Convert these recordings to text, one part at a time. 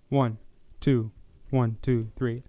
1, 2, 1, 2, 3.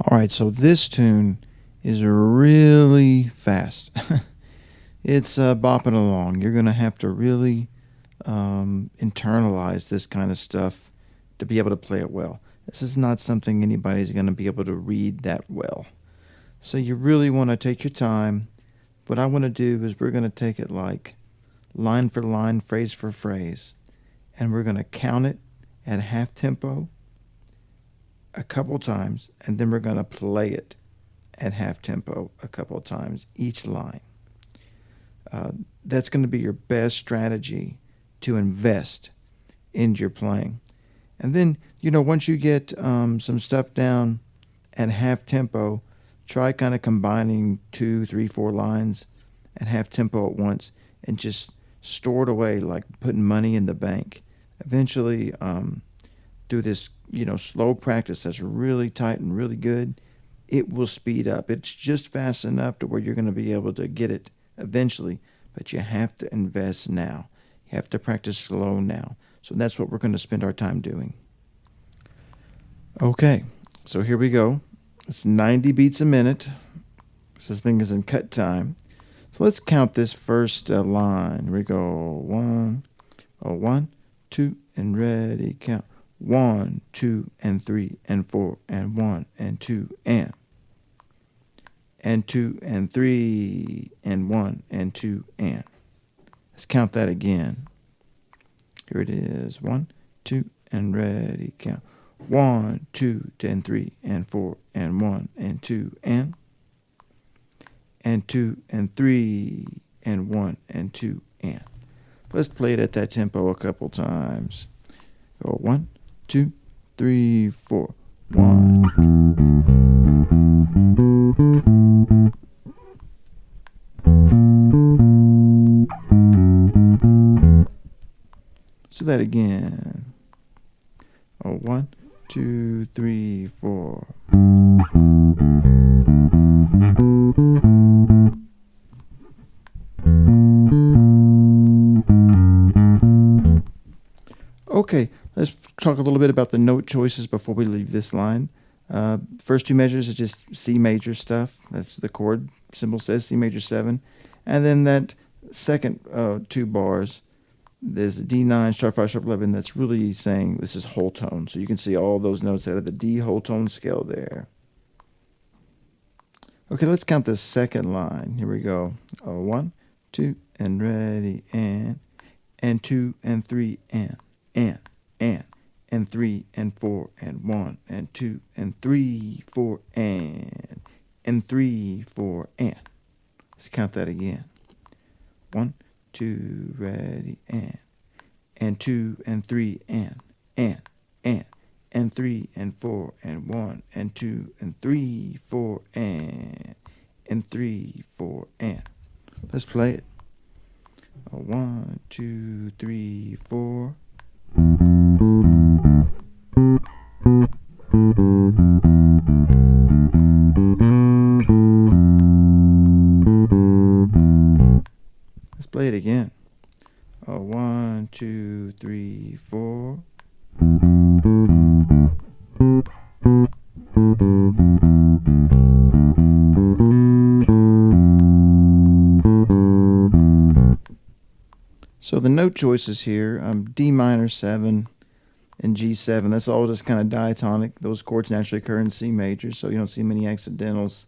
All right, so this tune is really fast. It's bopping along. You're going to have to really internalize this kind of stuff to be able to play it well. This is not something anybody's going to be able to read that well. So you really want to take your time. What I want to do is we're going to take it like line for line, phrase for phrase, and we're going to count it at half tempo a couple times, and then we're going to play it at half tempo a couple times each line. That's going to be your best strategy to invest in your playing. And then, once you get some stuff down at half tempo, try kind of combining 2, 3, 4 lines at half tempo at once and just store it away like putting money in the bank. Eventually, do this, slow practice that's really tight and really good. It will speed up. It's just fast enough to where you're going to be able to get it eventually, but you have to invest now. You have to practice slow now. So that's what we're going to spend our time doing. Okay, so here we go. It's 90 beats a minute. This thing is in cut time. So let's count this first line. Here we go. 1, 2, and ready, count. 1, 2, and 3, and 4, and 1, and 2, and 2, and 3, and 1, and 2, and. Let's count that again. Here it is. 1, 2, and ready, count. 1, 2, and 3, and 4, and 1, and 2, and 2, and 3, and 1, and 2, and. Let's play it at that tempo a couple times. Go 1, 2, 3, 4. 1. So that again. 1, 2, 3, 4. Okay, let's talk a little bit about the note choices before we leave this line. First two measures is just C major stuff. That's the chord symbol says C major 7. And then that second 2 bars, there's the D9, sharp 5, sharp 11. That's really saying this is whole tone. So you can see all those notes out of the D whole tone scale there. Okay, let's count the second line. Here we go. 1, 2, and ready, and 2, and 3, and 3, and 4, and 1, and 2, and 3, 4, and 3, 4, and. Let's count that again. 1, 2, ready, and 2, and 3, and 3, and 4, and 1, and 2, and 3, 4, and 3, 4, and. Let's play it. 1, 2, 3, 4. Let's play it again. 1, 2, 3, 4. So the note choices here, D minor 7 and G7. That's all just kind of diatonic. Those chords naturally occur in C major, so you don't see many accidentals.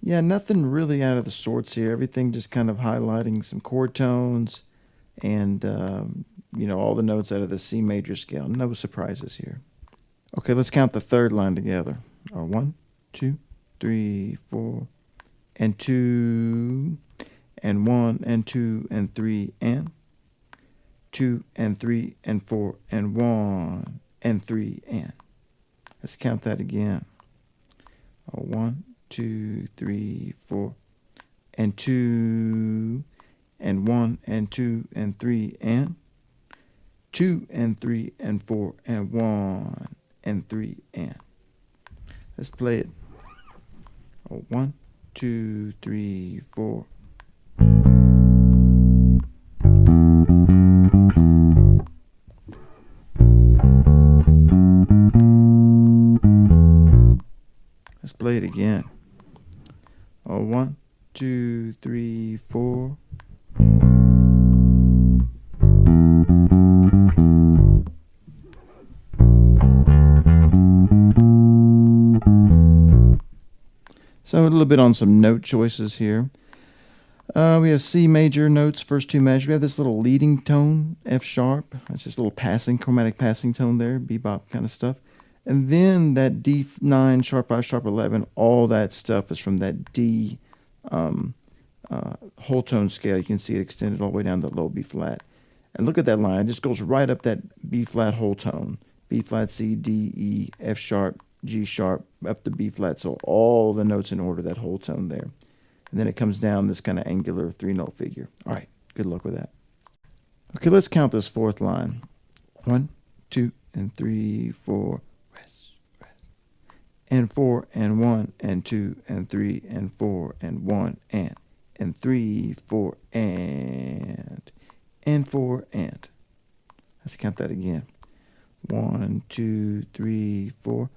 Yeah, nothing really out of the sorts here. Everything just kind of highlighting some chord tones and, all the notes out of the C major scale. No surprises here. Okay, let's count the third line together. 1, 2, 3, 4, and 2, and 1, and 2, and 3, and 2, and 3, and 4, and 1, and 3, and. Let's count that again. 1, 2, 3, 4, and 2, and 1, and 2, and 3, and 2, and 3, and 4, and 1, and 3, and. Let's play it. 1, 2, 3, 4. Let's play it again. 1, 2, 3, 4. So a little bit on some note choices here. We have C major notes, first two measures. We have this little leading tone, F sharp. That's just a little chromatic passing tone there, bebop kind of stuff. And then that D9, sharp 5, sharp 11, all that stuff is from that D whole tone scale. You can see it extended all the way down to low B flat. And look at that line. It just goes right up that B flat whole tone. B flat, C, D, E, F sharp, G sharp, up to B flat. So all the notes in order, that whole tone there. And then it comes down this kind of angular 3-note figure. All right, good luck with that. Okay, let's count this fourth line. 1, 2, and 3, 4. And 4, and 1, and 2, and 3, and 4, and 1, and 3, 4, and 4, and. Let's count that again. 1, 2, 3, 4.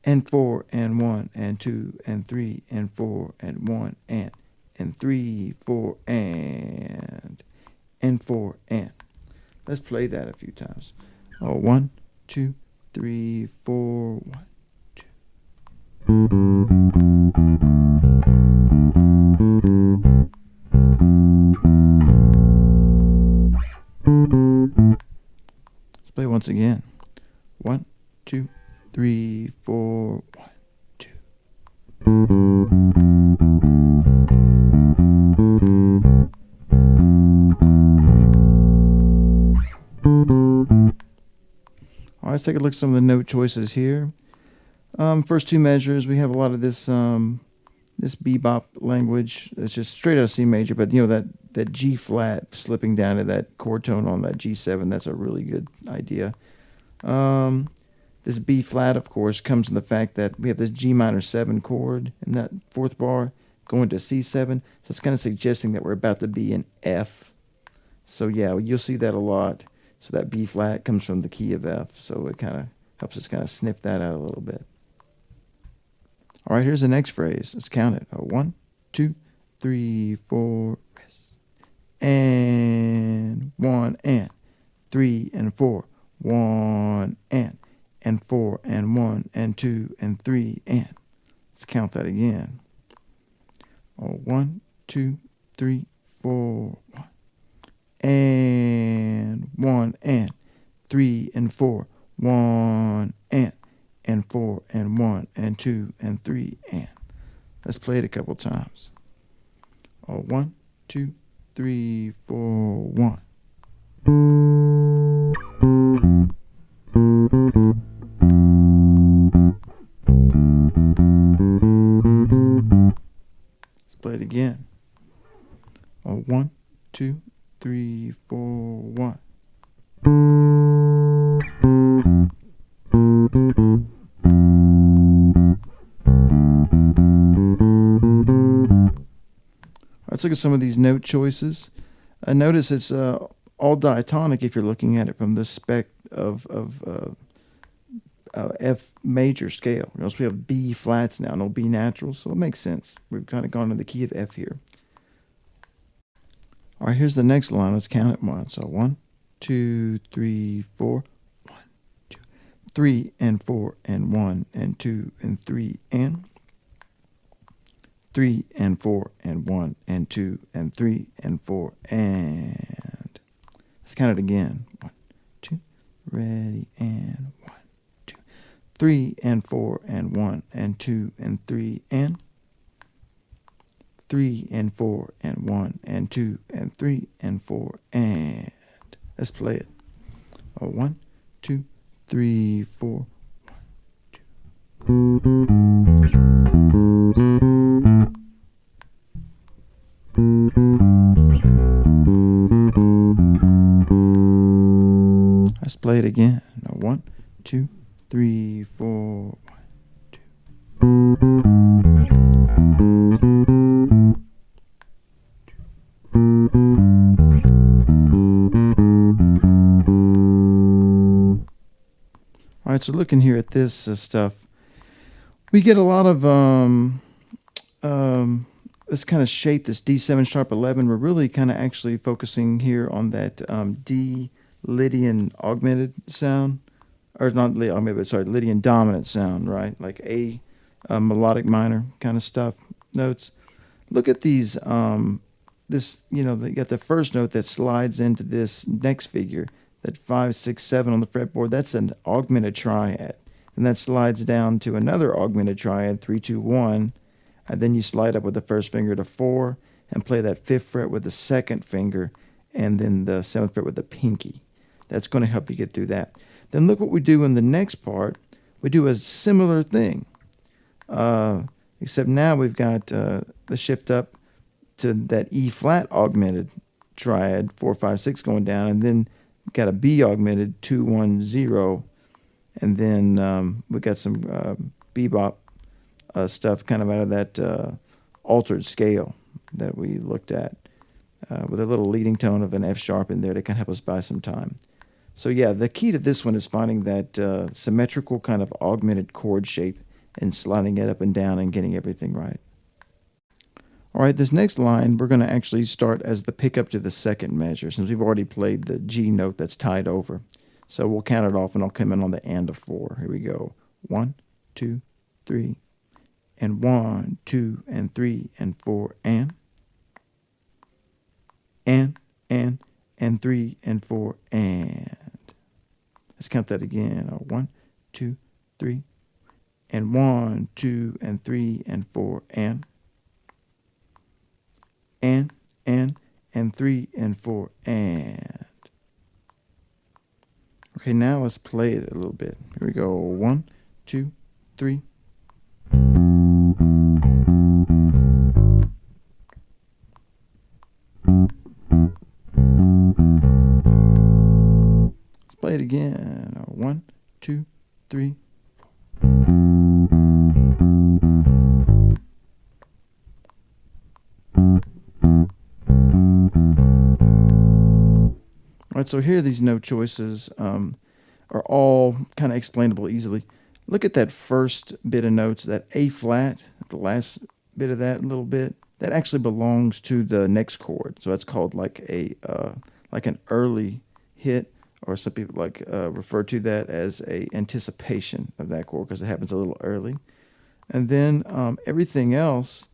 And 4, and 1, and 2, and 3, and 4, and 1, and 3, 4, and 4, and. Let's play that a few times. 1, 2, 3, 4, 1, 2. Let's play once again. 1, 2, 3, 4, 1, 2. All right, let's take a look at some of the note choices here. First two measures, we have a lot of this this bebop language. It's just straight out of C major, but that G flat slipping down to that chord tone on that G7, that's a really good idea. This B flat, of course, comes from the fact that we have this G minor 7 chord in that fourth bar going to C7. So it's kind of suggesting that we're about to be in F. So yeah, you'll see that a lot. So that B flat comes from the key of F. So it kind of helps us kind of sniff that out a little bit. All right, here's the next phrase. Let's count it. 1, 2, 3, 4. And 1, and 3, and 4. 1, and 4, and 1, and 2, and 3, and. Let's count that again. 1, 2, 3, 4, 1. And 1, and 3, and 4. 1, and 4, and 1, and 2, and 3, and. Let's play it a couple times. 1, 2, 3, 4, 1. Let's play it again. again. 1, 2, 3, 4, 1. Let's look at some of these note choices. Notice it's all diatonic if you're looking at it from the spec of F major scale. Notice we have B flats now, no B naturals, so it makes sense. We've kind of gone to the key of F here. All right, here's the next line. Let's count it once. So 1, 2, 3, 4. 1, 2, 3 and 4 and 1 and 2 and 3 and 3 and 4 and 1 and 2 and 3 and 4 and. Let's count it again. 1, 2, ready, and 1, 2, 3 and 4 and 1 and 2 and 3 and 3 and 4 and 1 and 2 and 3 and 4 and. Let's play it. 1, 2, 3, 4. 1, 2. Let's play it again. 1, 2, 3, 4. 1, 2. All right, so looking here at this stuff, we get a lot of this kind of shape, this D7 sharp 11. We're really kind of actually focusing here on that D Lydian augmented sound, or not Lydian augmented, but sorry, Lydian dominant sound, right? Like A melodic minor kind of stuff notes. Look at these. This, you got the first note that slides into this next figure. That 5, 6, 7 on the fretboard, that's an augmented triad. And that slides down to another augmented triad, 3, 2, 1. And then you slide up with the first finger to 4 and play that 5th fret with the 2nd finger and then the 7th fret with the pinky. That's going to help you get through that. Then look what we do in the next part. We do a similar thing, except now we've got the shift up to that E flat augmented triad, 4, 5, 6 going down, and then got a B augmented 2, 1, 0, and then we got some bebop stuff kind of out of that altered scale that we looked at with a little leading tone of an F sharp in there to kind of help us buy some time. So yeah, the key to this one is finding that symmetrical kind of augmented chord shape and sliding it up and down and getting everything right. All right, this next line, we're going to actually start as the pickup to the second measure, since we've already played the G note that's tied over. So we'll count it off, and I'll come in on the and of 4. Here we go. 1, 2, 3, and 1, 2, and 3, and 4, and 3, and 4, and. Let's count that again. 1, 2, 3, and 1, 2, and 3, and 4, and 3, and 4, and. Okay, now let's play it a little bit. Here we go. 1, 2, 3. Let's play it again. 1, 2, 3. All right, so here these note choices are all kind of explainable easily. Look at that first bit of notes, that A flat, the last bit of that little bit, that actually belongs to the next chord. So that's called like an early hit, or some people refer to that as a anticipation of that chord because it happens a little early. And then everything else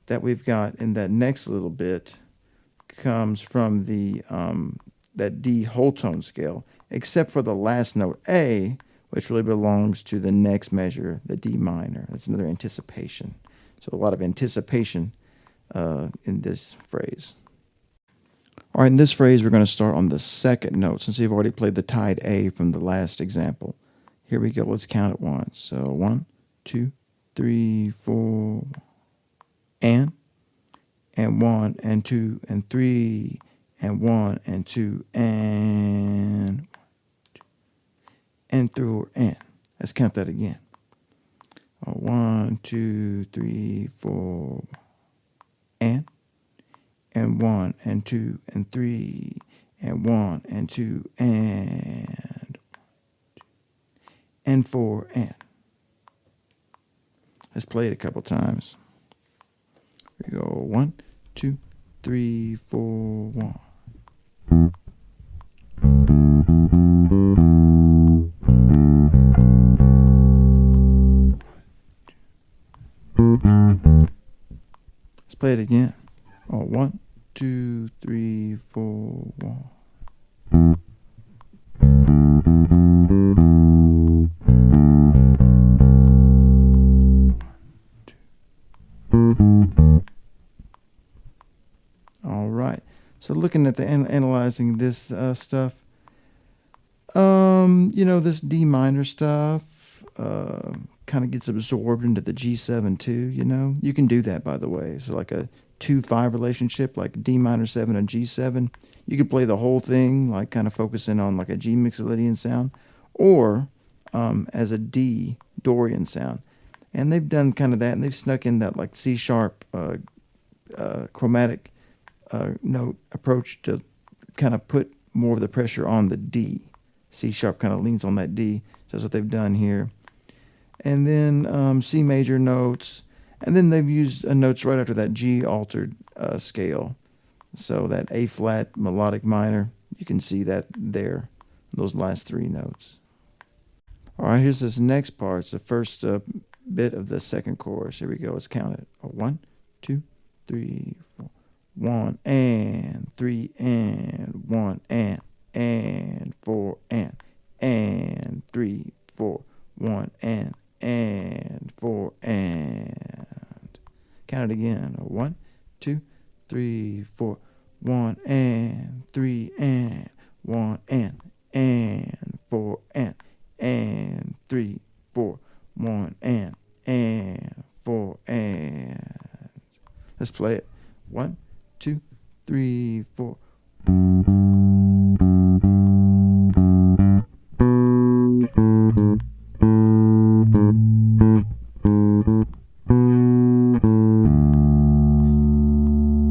that we've got in that next little bit comes from the that D whole tone scale, except for the last note A, which really belongs to the next measure, the D minor. That's another anticipation. So a lot of anticipation in this phrase. All right, in this phrase, we're going to start on the second note, since we've already played the tied A from the last example. Here we go. Let's count it once. So 1, 2, 3, 4, and and 1 and 2 and 3 and 1 and 2 and through and. Let's count that again. 1, 2, 3, 4 and 1 and 2 and 3 and 1 and 2 and 4 and. Let's play it a couple times. Here we go. 1, 2, 3, 4, 1. Let's play it again. 1, 2, 3, 4, 1. All right. So looking at analyzing this stuff, this D minor stuff kind of gets absorbed into the G7 too. You can do that, by the way. So like a 2-5 relationship, like D minor 7 and G7, you could play the whole thing, like kind of focusing on like a G Mixolydian sound, or as a D Dorian sound. And they've done kind of that, and they've snuck in that like C sharp chromatic note approach to kind of put more of the pressure on the D. C sharp kind of leans on that D. So that's what they've done here. And then C major notes, and then they've used notes right after that G altered scale. So that A flat melodic minor, you can see that there, those last 3 notes. All right, here's this next part. It's the first bit of the second chorus. Here we go. Let's count it. 1, 2, 3, 4. 1 and 3 and 1 and 4 and 3, 4. 1 and 4 and. Count it again. 1, 2, 3, 4. 1 and 3 and 1 and 4 and 3, 4. 1 and 4 and. Let's play it. 1, 2, 3, 4.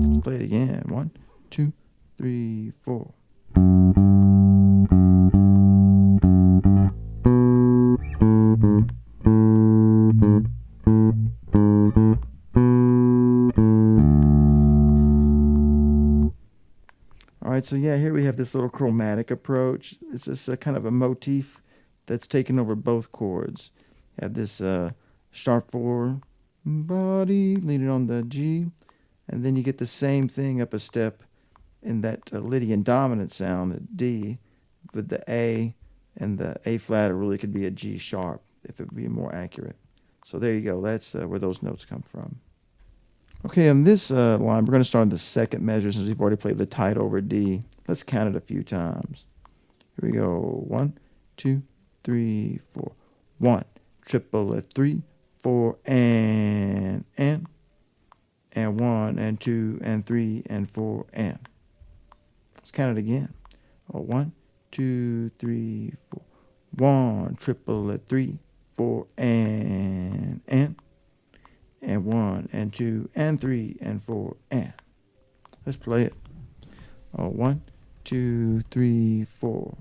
Let's play it again. 1, 2, 3, 4. All right, so yeah, here we have this little chromatic approach. It's just a kind of a motif that's taken over both chords. You have this sharp 4 body leaning on the G, and then you get the same thing up a step in that Lydian dominant sound at D with the A, and the A flat really could be a G sharp if it would be more accurate. So there you go. That's where those notes come from. Okay, on this line, we're going to start on the second measure since we've already played the tight over D. Let's count it a few times. Here we go. 1, 2, 3, 4. 1, triple at 3, 4, and 1 and 2 and 3 and 4 and. Let's count it again. 1, 2, 3, 4. 1, triple at 3, 4, and 1 and 2 and 3 and 4 and. Let's play it. 1, 2, 3, 4.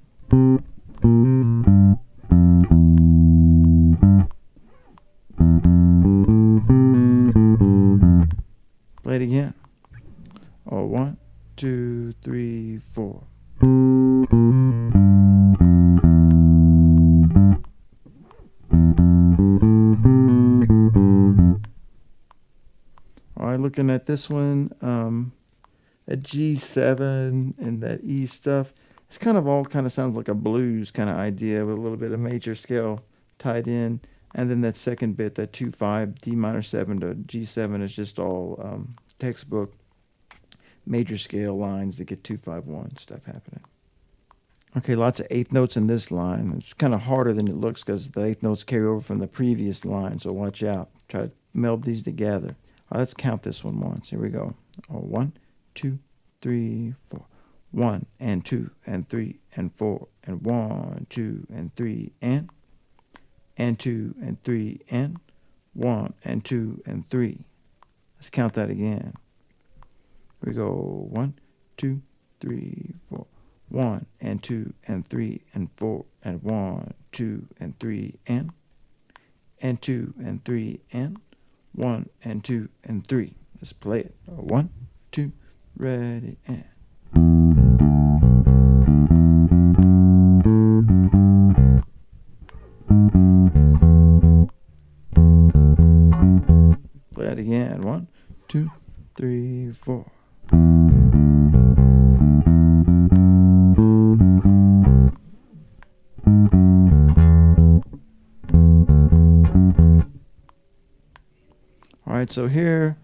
Play it again. 1, 2, 3, 4. All right, looking at this one, that G7 and that E stuff, it's kind of all kind of sounds like a blues kind of idea with a little bit of major scale tied in. And then that second bit, that 2-5, D minor 7 to G7 is just all textbook major scale lines to get 2-5-1 stuff happening. Okay, lots of eighth notes in this line. It's kind of harder than it looks because the eighth notes carry over from the previous line, so watch out. Try to meld these together. All right, let's count this one once. Here we go. Oh, 1, 2, 3, 4. 1 and 2 and 3 and 4 and 1, 2 and 3 and 2 and 3 and 1 and 2 and 3. Let's count that again. We go 1, 2, 3, 4. 1 and 2 and 3 and 4 and 1, 2 and 3 and 2 and 3 and 1 and 2 and 3. Let's play it. 1, 2, ready, and. Play it again. 1, 2, 3, 4. All right, so here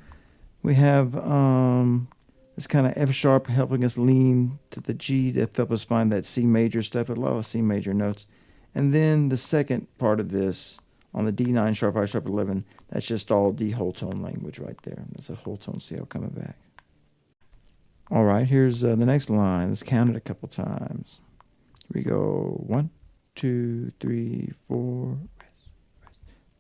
we have this kind of F sharp helping us lean to the G to help us find that C major stuff, a lot of C major notes. And then the second part of this on the D9 sharp 5 sharp 11, that's just all D whole tone language right there. That's a whole tone scale coming back. All right, here's the next line. Let's count it a couple times. Here we go. 1, 2, 3, 4.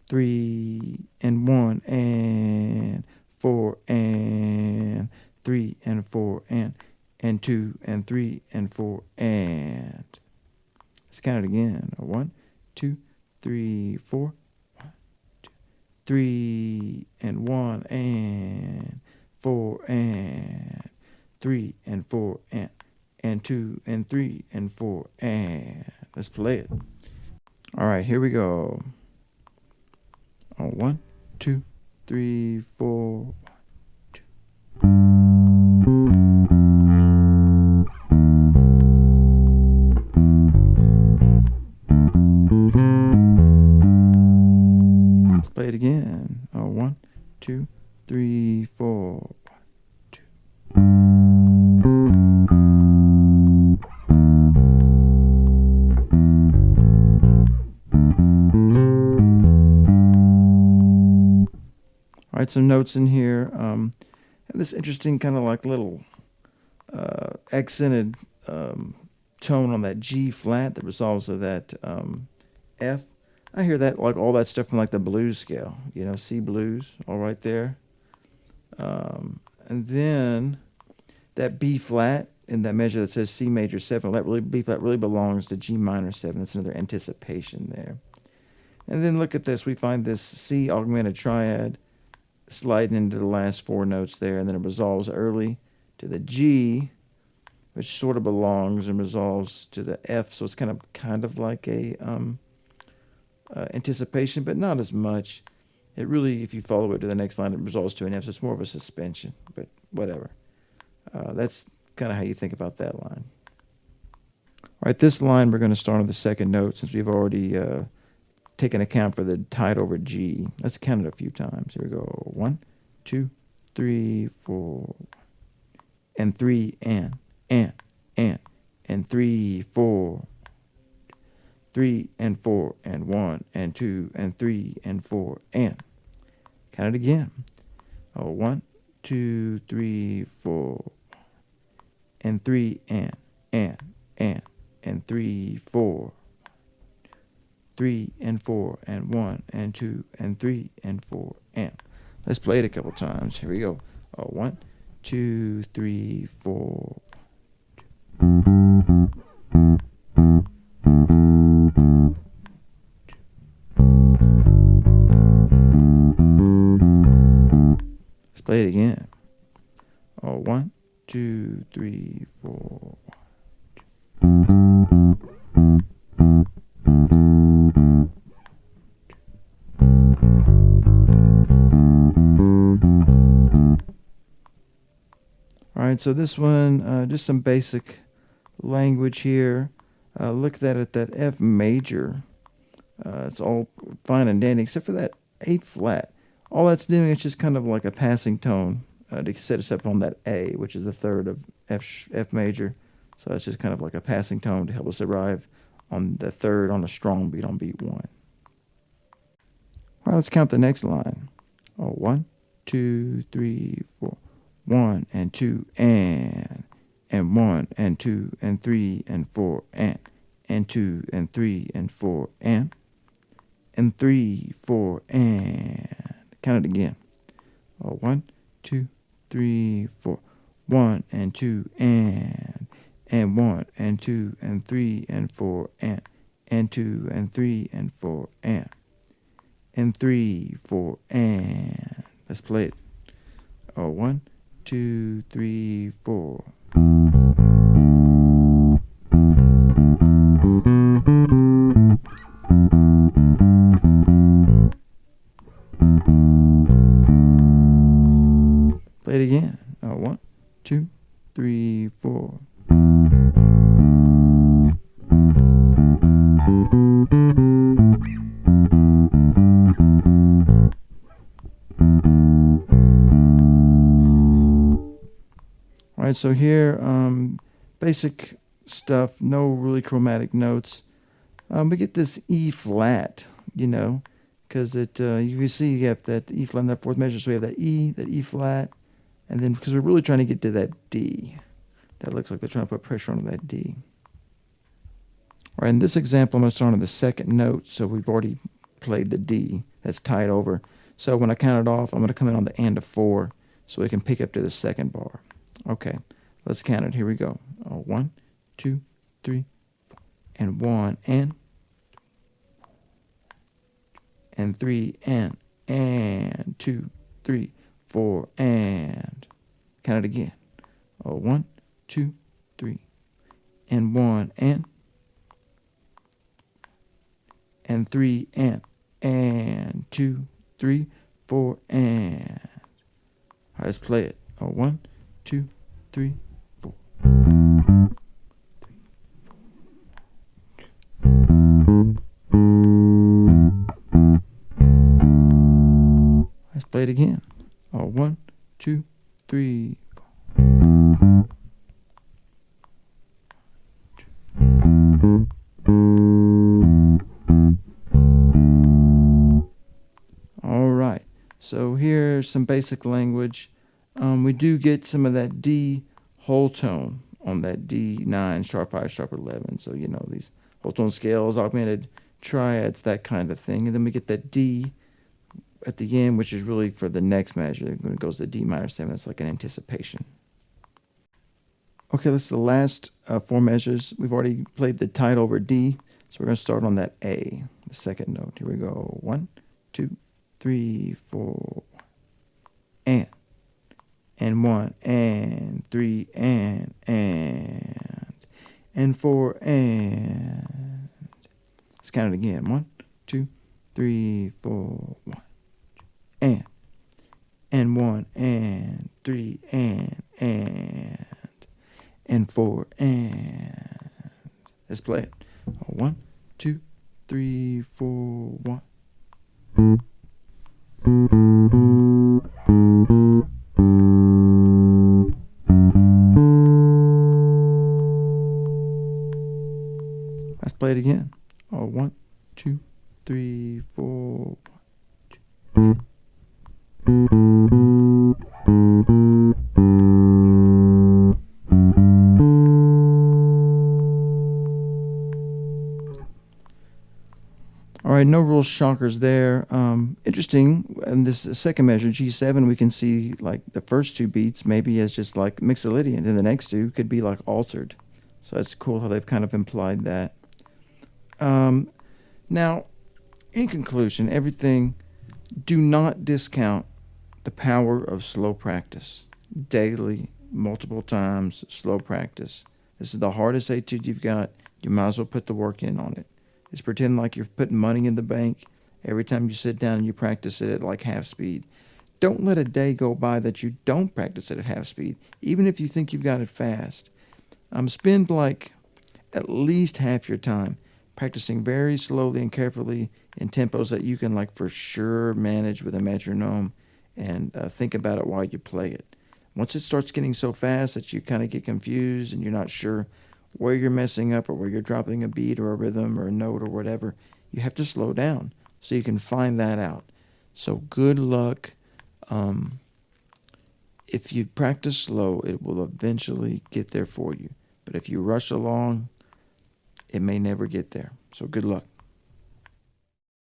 3 and 1 and 4 and 3 and 4 and 2 and 3 and 4 and. Let's count it again. 1, 2, 3, 4. 1, 2, 3 and 1 and 4 and 3 and 4 and 2 and 3 and 4 and. Let's play it. All right, here we go. 1, 2, 3, 4. 1, 2. Let's play it again. 1, 2, 3, 4. 1, 2. All right, some notes in here. Have this interesting kind of like little accented tone on that G flat that resolves to that F. I hear that like all that stuff from like the blues scale, you know, C blues, all right there. And then that B flat in that measure that says C major 7, that really B flat really belongs to G minor 7. That's another anticipation there. And then look at this. We find this C augmented triad sliding into the last 4 notes there, and then it resolves early to the G, which sort of belongs and resolves to the F. So it's kind of like a anticipation, but not as much. It really, if you follow it to the next line, it resolves to an F. So it's more of a suspension, but whatever. That's kind of how you think about that line. All right, this line we're going to start on the second note since we've already taken account for the tied over G. Let's count it a few times. Here we go. 1, 2, 3, 4, and 3 and 3, 4, 3 and 4 and 1 and 2 and 3 and 4 and. Count it again. 1, 2, 3, 4, and 3 and 3, 4. 3 and 4 and 1 and 2 and 3 and 4 and. Let's play it a couple times. Here we go. 1, 2, 3, 4. Let's play it again. 1, 2, 3, 4. All right, so this one, just some basic language here. Look at that F major. It's all fine and dandy except for that A flat. All that's doing is just kind of like a passing tone to set us up on that A, which is the third of F major. So it's just kind of like a passing tone to help us arrive on the third on a strong beat on beat 1. All right, let's count the next line. 1, 2, 3, 4. 1 and 2 and 1 and 2 and 3 and 4 and 2 and 3 and 4 and 3, 4 and count it again. 1, 2, 3, 4. 1 and 2 and 1 and 2 and 3 and 4 and 2 and 3 and 4 and 3, 4 and let's play it. 1, 2, 3, 4. Play it again. 1, 2, 3, 4. All right, so here, basic stuff, no really chromatic notes. We get this E flat, because you see you have that E flat in that fourth measure, so we have that E flat, and then because we're really trying to get to that D. That looks like they're trying to put pressure on that D. All right, in this example, I'm going to start on the second note, so we've already played the D. That's tied over. So when I count it off, I'm going to come in on the end of 4, so we can pick up to the second bar. Okay, let's count it. Here we go. 1, 2, 3, 4, and 1 and 3 and 2, 3, 4 and count it again. 1, 2, 3, and 1 and 3 and 2, 3, 4 and. All right, let's play it. 1, 2, 3, 4. Let's play it again. 1, 2, 3, 4. All right. So here's some basic language. We do get some of that D whole tone on that D9, sharp 5, sharp 11. So, these whole tone scales, augmented triads, that kind of thing. And then we get that D at the end, which is really for the next measure. When it goes to D minor 7, it's like an anticipation. Okay, that's the last 4 measures. We've already played the tied over D, so we're going to start on that A, the second note. Here we go. 1, 2, 3, 4, and 1 and 3 and 4 and let's count it again. 1, 2, 3, 4, 1 and 1 and 3 and 4 and let's play it. 1, 2, 3, 4, 1. Let's play it again. 1, 2, 3, 4, 1, 2. All right, no real shockers there. Interesting, in this second measure, G7, we can see like the first 2 beats maybe as just like Mixolydian, and the next 2 could be like altered. So that's cool how they've kind of implied that. Now, in conclusion, do not discount the power of slow practice. Daily, multiple times, slow practice. This is the hardest etude you've got. You might as well put the work in on it. It's pretend like you're putting money in the bank every time you sit down and you practice it at like half speed. Don't let a day go by that you don't practice it at half speed, even if you think you've got it fast. Spend like at least half your time practicing very slowly and carefully in tempos that you can like for sure manage with a metronome, and think about it while you play it. Once it starts getting so fast that you kind of get confused and you're not sure where you're messing up or where you're dropping a beat or a rhythm or a note or whatever, you have to slow down so you can find that out. So good luck. if you practice slow, it will eventually get there for you. But if you rush along, it may never get there. So good luck.